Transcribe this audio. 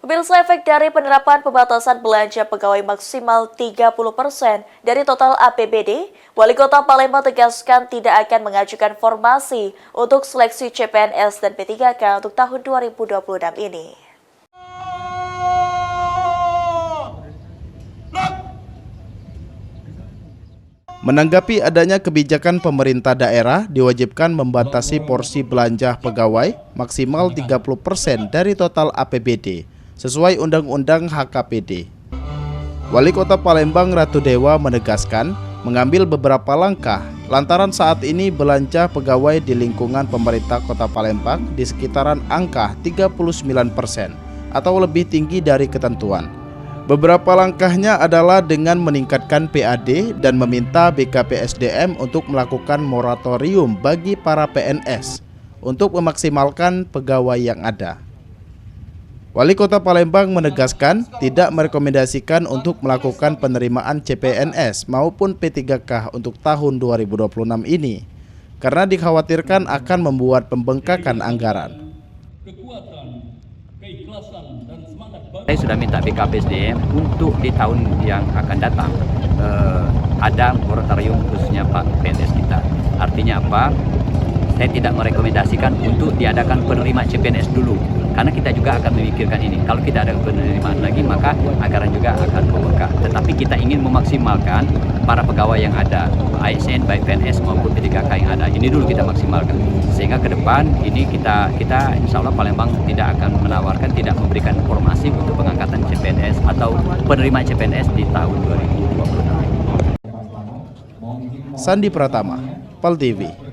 Pemirsa, efek dari penerapan pembatasan belanja pegawai maksimal 30% dari total APBD, Wali Kota Palembang tegaskan tidak akan mengajukan formasi untuk seleksi CPNS dan P3K untuk tahun 2026 ini. Menanggapi adanya kebijakan pemerintah daerah diwajibkan membatasi porsi belanja pegawai maksimal 30% dari total APBD sesuai Undang-Undang HKPD. Wali Kota Palembang Ratu Dewa menegaskan mengambil beberapa langkah lantaran saat ini belanja pegawai di lingkungan pemerintah Kota Palembang di sekitaran angka 39% atau lebih tinggi dari ketentuan. Beberapa langkahnya adalah dengan meningkatkan PAD dan meminta BKPSDM untuk melakukan moratorium bagi para PNS untuk memaksimalkan pegawai yang ada. Wali Kota Palembang menegaskan tidak merekomendasikan untuk melakukan penerimaan CPNS maupun P3K untuk tahun 2026 ini karena dikhawatirkan akan membuat pembengkakan anggaran. Saya sudah minta BKPSDM untuk di tahun yang akan datang ada moratorium khususnya Pak PNS kita. Artinya apa? Saya tidak merekomendasikan untuk diadakan penerimaan CPNS dulu, karena kita juga akan memikirkan ini. Kalau kita ada penerimaan lagi, maka anggaran juga akan membengkak. Tetapi kita ingin memaksimalkan para pegawai yang ada, ASN, baik PNS maupun P3K yang ada. Ini dulu kita maksimalkan, sehingga ke depan ini kita insya Allah Palembang tidak akan menawarkan, tidak memberikan informasi untuk pengangkatan CPNS atau penerimaan CPNS di tahun 2026. Sandi Pratama, PAL TV.